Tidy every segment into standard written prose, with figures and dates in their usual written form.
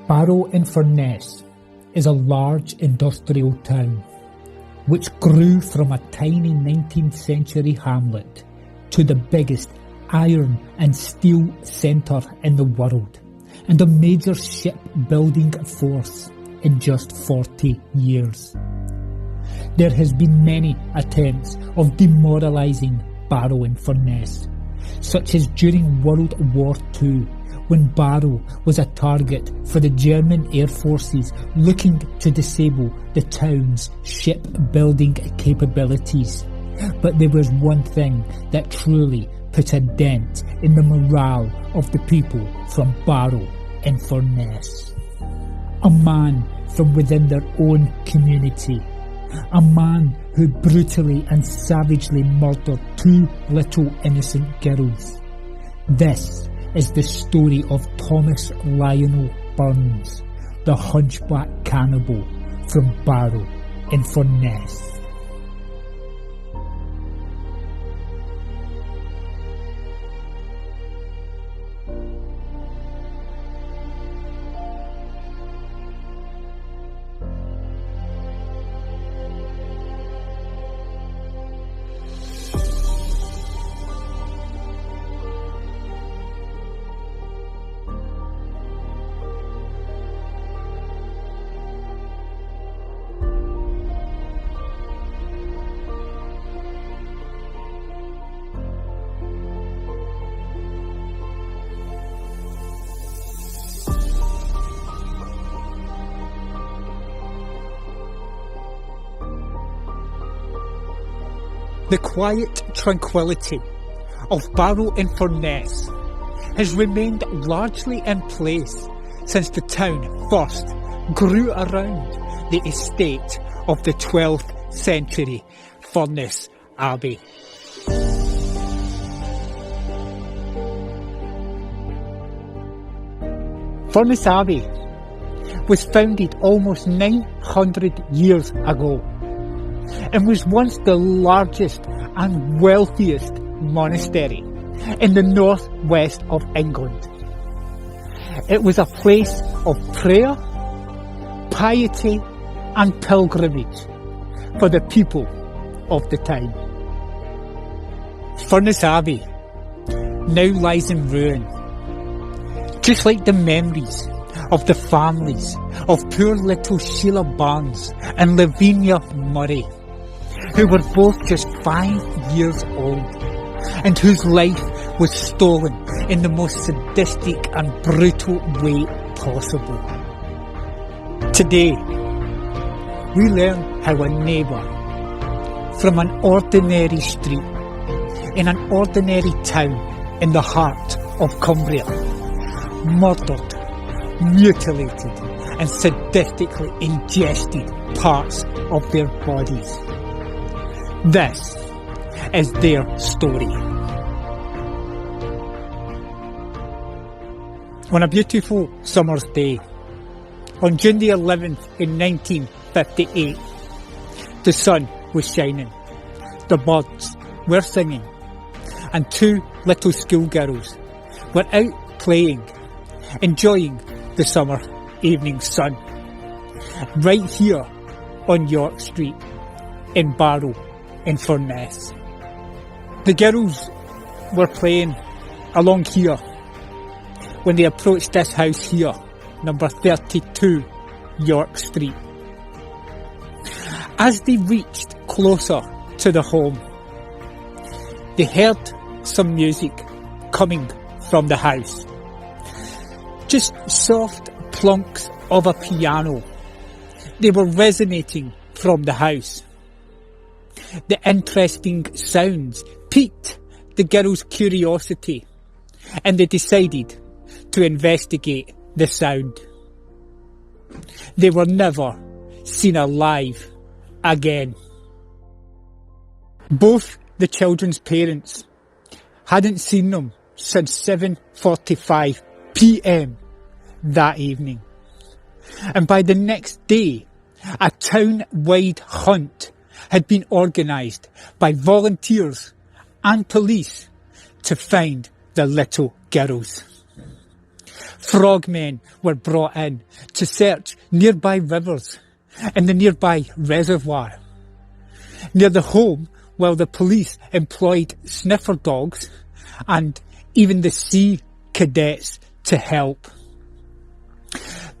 Barrow in Furness is a large industrial town which grew from a tiny 19th century hamlet to the biggest iron and steel centre in the world and a major shipbuilding force in just 40 years. There has been many attempts of demoralising Barrow in Furness, such as during World War II, when Barrow was a target for the German air forces looking to disable the town's shipbuilding capabilities. But there was one thing that truly put a dent in the morale of the people from Barrow in Furness. A man from within their own community. A man who brutally and savagely murdered two little innocent girls. This is the story of Thomas Lionel Burns, the hunchback cannibal from Barrow in Furness. The quiet tranquility of Barrow in Furness has remained largely in place since the town first grew around the estate of the 12th century Furness Abbey. Furness Abbey was founded almost 900 years ago and was once the largest and wealthiest monastery in the northwest of England. It was a place of prayer, piety and pilgrimage for the people of the time. Furness Abbey now lies in ruin, just like the memories of the families of poor little Sheila Barnes and Lavinia Murray, who were both just 5 years old and whose life was stolen in the most sadistic and brutal way possible. Today, we learn how a neighbour from an ordinary street in an ordinary town in the heart of Cumbria murdered, mutilated and sadistically ingested parts of their bodies. This is their story. On a beautiful summer's day, on June the 11th in 1958, the sun was shining, the birds were singing, and two little schoolgirls were out playing, enjoying the summer evening sun, right here on York Street in Barrow in Furness. The girls were playing along here when they approached this house here, number 32 York Street. As they reached closer to the home, they heard some music coming from the house. Just soft plunks of a piano. They were resonating from the house. The interesting sounds piqued the girls' curiosity, and they decided to investigate the sound. They were never seen alive again. Both the children's parents hadn't seen them since 7:45 p.m. that evening. And by the next day, a town-wide hunt had been organised by volunteers and police to find the little girls. Frogmen were brought in to search nearby rivers and the nearby reservoir. Near the home, while the police employed sniffer dogs and even the sea cadets to help.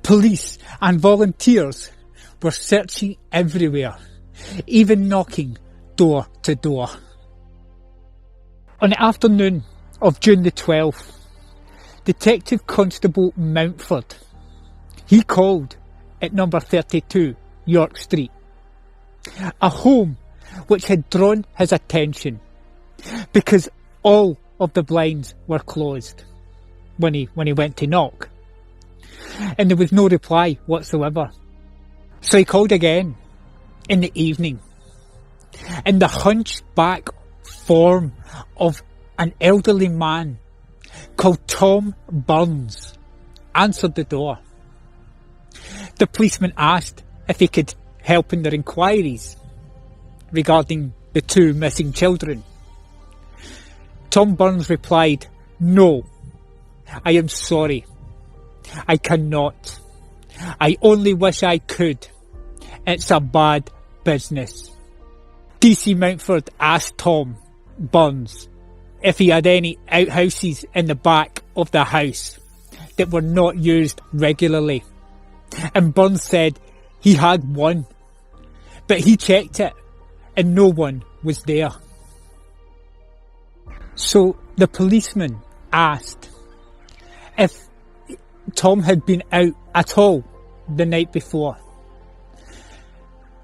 Police and volunteers were searching everywhere, even knocking door to door. On the afternoon of June the 12th, Detective Constable Mountford, he called at number 32 York Street, a home which had drawn his attention because all of the blinds were closed when he went to knock, and there was no reply whatsoever. So he called again in the evening, and the hunchback form of an elderly man called Tom Burns answered the door. The policeman asked if he could help in their inquiries regarding the two missing children. Tom Burns replied, "No, I am sorry. I cannot. I only wish I could. It's a bad business." DC Mountford asked Tom Burns if he had any outhouses in the back of the house that were not used regularly. And Burns said he had one, but he checked it and no one was there. So the policeman asked if Tom had been out at all the night before.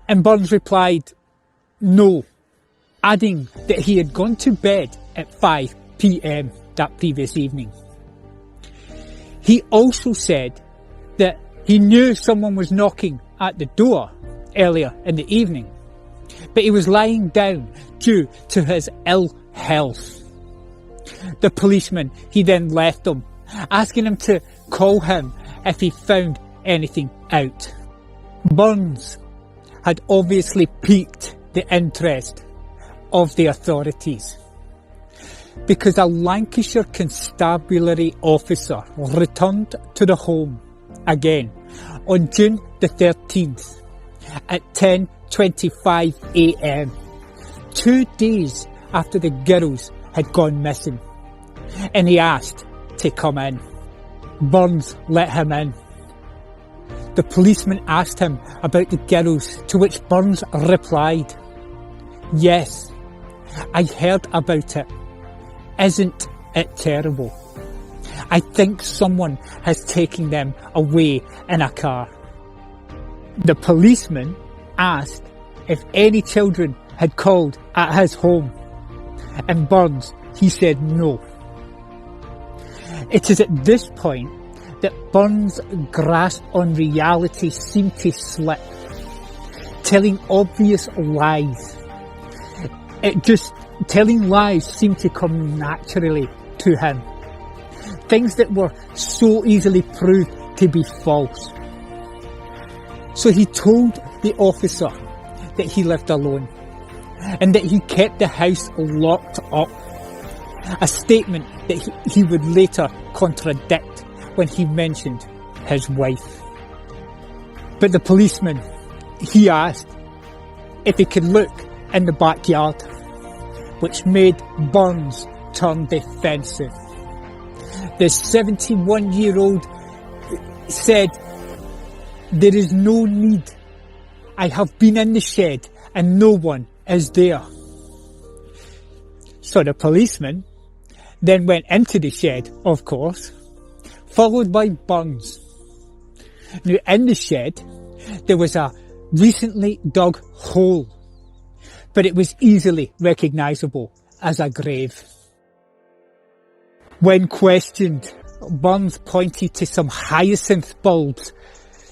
And Burns replied, no, adding that he had gone to bed at 5 p.m. that previous evening. He also said that he knew someone was knocking at the door earlier in the evening, but he was lying down due to his ill health. The policeman, he then left him, asking him to call him if he found anything out. Burns had obviously piqued the interest of the authorities, because a Lancashire constabulary officer returned to the home again on June the 13th at 10:25 a.m, 2 days after the girls had gone missing, and he asked to come in. Burns let him in. The policeman asked him about the girls, to which Burns replied, "Yes, I heard about it. Isn't it terrible? I think someone has taken them away in a car." The policeman asked if any children had called at his home, and Burns, he said no. It is at this point that Burns' grasp on reality seemed to slip, telling obvious lies. Telling lies seemed to come naturally to him. Things that were so easily proved to be false. So he told the officer that he lived alone and that he kept the house locked up, a statement that he would later contradict when he mentioned his wife. But the policeman, he asked if he could look in the backyard, which made Burns turn defensive. The 71-year-old said, "There is no need. I have been in the shed and no one is there." So the policeman then went into the shed, of course, followed by Burns. Now in the shed there was a recently dug hole, but it was easily recognisable as a grave. When questioned, Burns pointed to some hyacinth bulbs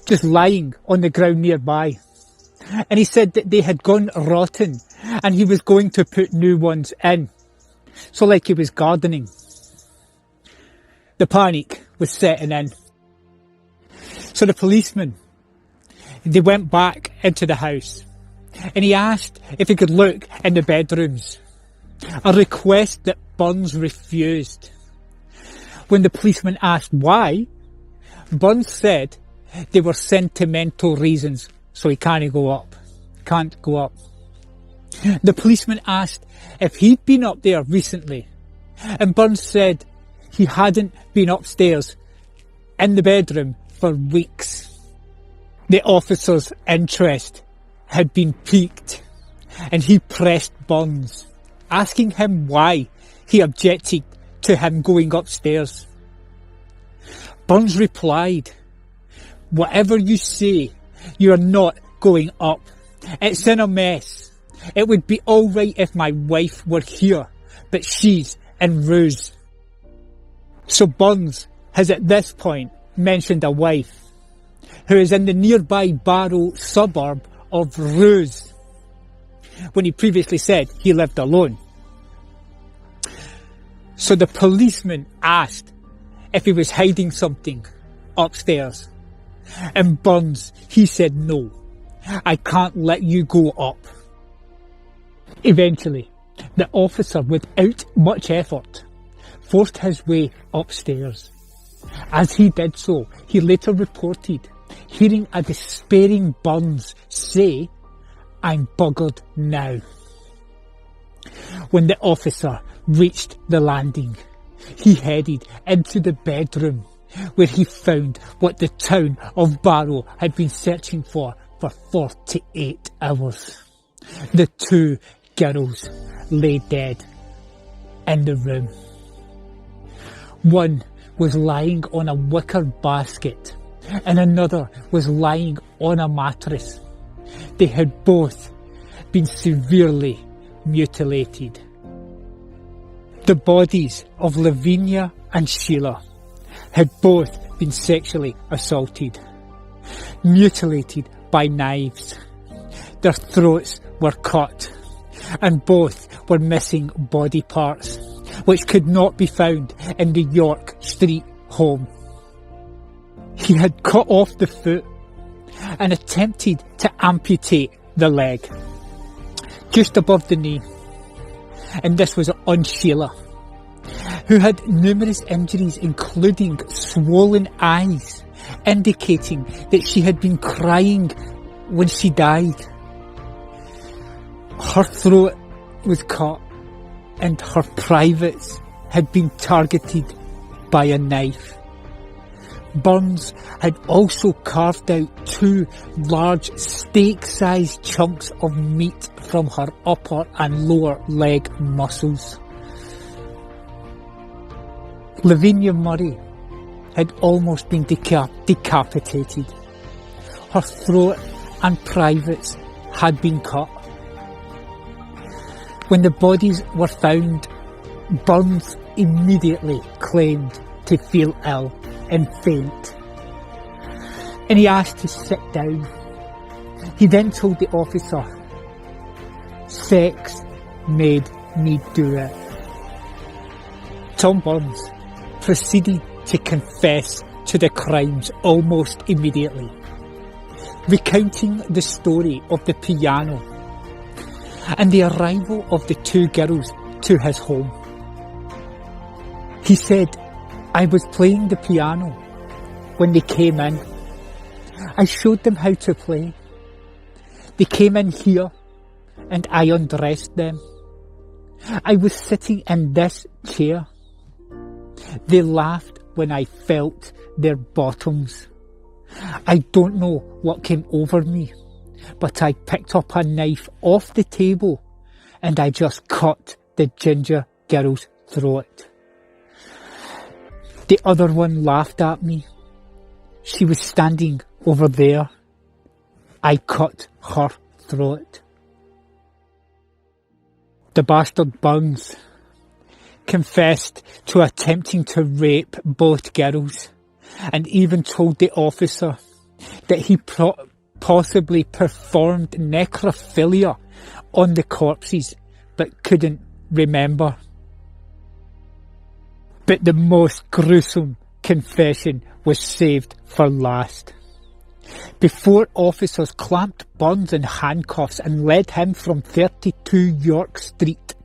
just lying on the ground nearby, and he said that they had gone rotten and he was going to put new ones in, so like he was gardening. The panic was setting in. So the policeman, they went back into the house and he asked if he could look in the bedrooms, a request that Burns refused. When the policeman asked why, Burns said they were sentimental reasons, so he can't go up. The policeman asked if he'd been up there recently, and Burns said he hadn't been upstairs in the bedroom for weeks. The officer's interest had been piqued, and he pressed Burns, asking him why he objected to him going upstairs. Burns replied, "Whatever you say, you're not going up. It's in a mess. It would be alright if my wife were here, but she's in Ruse." So Burns has at this point mentioned a wife, who is in the nearby Barrow suburb of Ruse, when he previously said he lived alone. So the policeman asked if he was hiding something upstairs, and Burns, he said, "No, I can't let you go up." Eventually, the officer, without much effort, forced his way upstairs. As he did so, he later reported hearing a despairing Burns say, "I'm buggered now." When the officer reached the landing, he headed into the bedroom, where he found what the town of Barrow had been searching for 48 hours. The two girls lay dead in the room. One was lying on a wicker basket, and another was lying on a mattress. They had both been severely mutilated. The bodies of Lavinia and Sheila had both been sexually assaulted, mutilated by knives. Their throats were cut, and both were missing body parts, which could not be found in the York Street home. He had cut off the foot and attempted to amputate the leg, just above the knee. And this was on Sheila, who had numerous injuries, including swollen eyes, indicating that she had been crying when she died. Her throat was cut, and her privates had been targeted by a knife. Burns had also carved out 2 large steak-sized chunks of meat from her upper and lower leg muscles. Lavinia Murray had almost been decapitated. Her throat and privates had been cut. When the bodies were found, Burns immediately claimed to feel ill and faint, and he asked to sit down. He then told the officer, "Sex made me do it." Tom Burns proceeded to confess to the crimes almost immediately, recounting the story of the piano and the arrival of the 2 girls to his home. He said, "I was playing the piano when they came in. I showed them how to play. They came in here and I undressed them. I was sitting in this chair. They laughed when I felt their bottoms. I don't know what came over me, but I picked up a knife off the table and I just cut the ginger girl's throat. The other one laughed at me. She was standing over there. I cut her throat." The bastard Burns confessed to attempting to rape both girls, and even told the officer that he possibly performed necrophilia on the corpses, but couldn't remember. But the most gruesome confession was saved for last. Before officers clamped Burns in handcuffs and led him from 32 York Street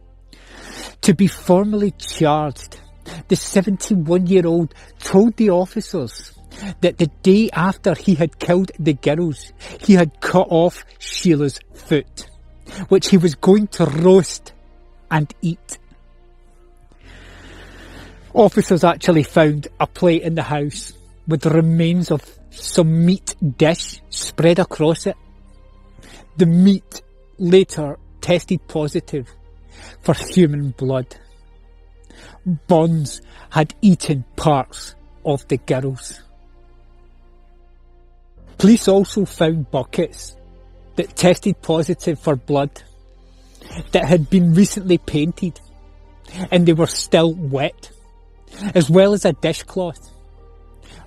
to be formally charged, the 71-year-old told the officers that the day after he had killed the girls, he had cut off Sheila's foot, which he was going to roast and eat. Officers actually found a plate in the house with the remains of some meat dish spread across it. The meat later tested positive for human blood. Burns had eaten parts of the girls. Police also found buckets that tested positive for blood that had been recently painted, and they were still wet, as well as a dishcloth.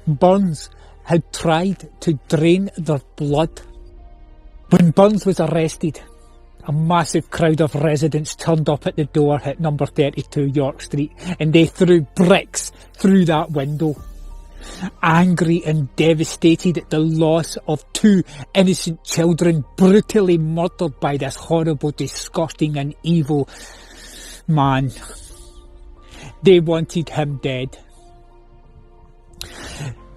Burns had tried to drain their blood. When Burns was arrested, a massive crowd of residents turned up at the door at number 32 York Street, and they threw bricks through that window. Angry and devastated at the loss of two innocent children brutally murdered by this horrible, disgusting and evil man. They wanted him dead.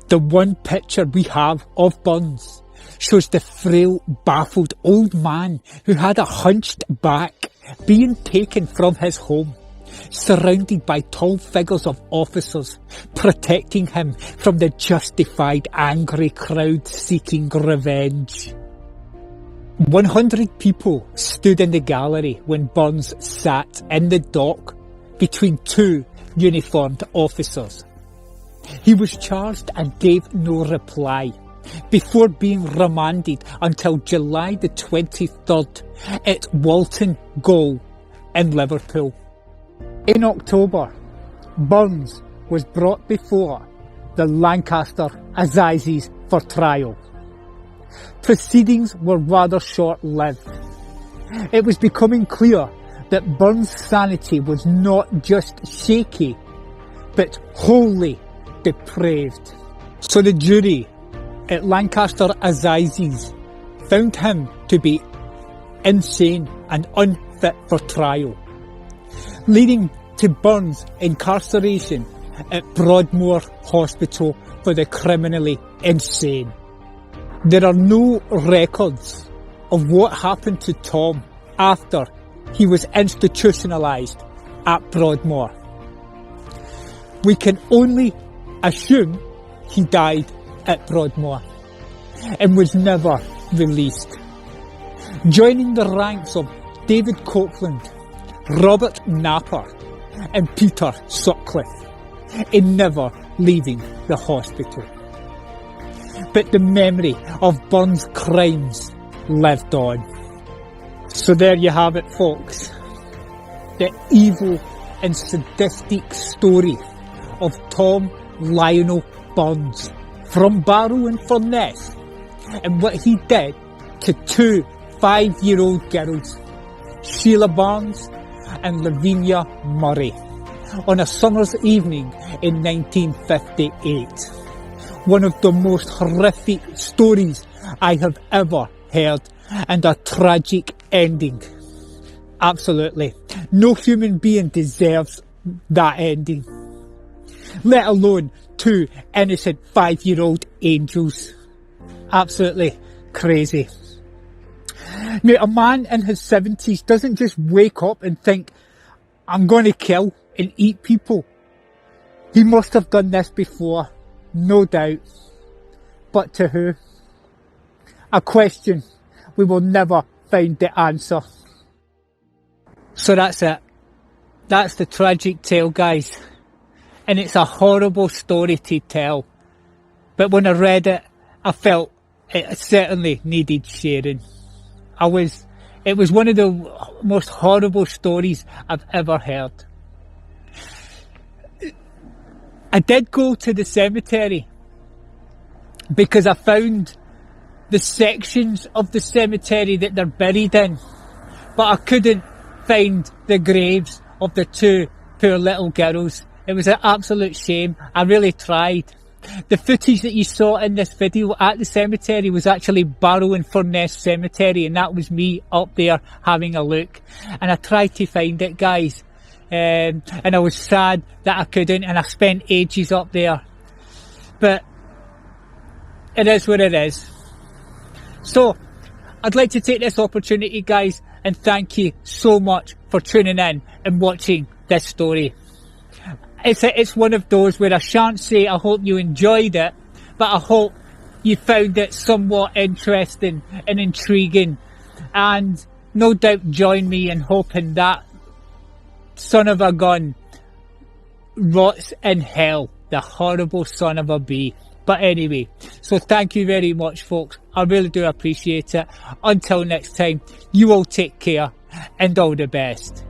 The one picture we have of Burns shows the frail, baffled old man who had a hunched back being taken from his home, surrounded by tall figures of officers protecting him from the justified angry crowd seeking revenge. 100 people stood in the gallery when Burns sat in the dock between two uniformed officers. He was charged and gave no reply before being remanded until July the 23rd at Walton Gaol in Liverpool. In October, Burns was brought before the Lancaster Assizes for trial. Proceedings were rather short-lived. It was becoming clear that Burns' sanity was not just shaky, but wholly depraved. So the jury at Lancaster Assizes found him to be insane and unfit for trial, leading to Burns' incarceration at Broadmoor Hospital for the criminally insane. There are no records of what happened to Tom after he was institutionalised at Broadmoor. We can only assume he died at Broadmoor and was never released, joining the ranks of David Copeland, Robert Napper and Peter Sutcliffe in never leaving the hospital. But the memory of Burns' crimes lived on. So there you have it, folks. The evil and sadistic story of Tom Lionel Burns from Barrow and Furness, and what he did to two 5-year-old girls, Sheila Barnes and Lavinia Murray, on a summer's evening in 1958. One of the most horrific stories I have ever heard, and a tragic ending. Absolutely. No human being deserves that ending, let alone two innocent 5-year-old angels. Absolutely crazy. Now, a man in his 70s doesn't just wake up and think, I'm going to kill and eat people. He must have done this before, no doubt. But to who? A question we will never find the answer. So that's it. That's the tragic tale, guys. And it's a horrible story to tell. But when I read it, I felt it certainly needed sharing. It was one of the most horrible stories I've ever heard. I did go to the cemetery because I found the sections of the cemetery that they're buried in, but I couldn't find the graves of the two poor little girls. It was an absolute shame. I really tried. The footage that you saw in this video at the cemetery was actually Barrow and Furness Cemetery, and that was me up there having a look. And I tried to find it, guys. And I was sad that I couldn't, and I spent ages up there. But it is what it is. So, I'd like to take this opportunity, guys, and thank you so much for tuning in and watching this story. It's one of those where I shan't say I hope you enjoyed it, but I hope you found it somewhat interesting and intriguing, and no doubt join me in hoping that son of a gun rots in hell, the horrible son of a bee. But anyway, so thank you very much, folks. I really do appreciate it. Until next time, you all take care and all the best.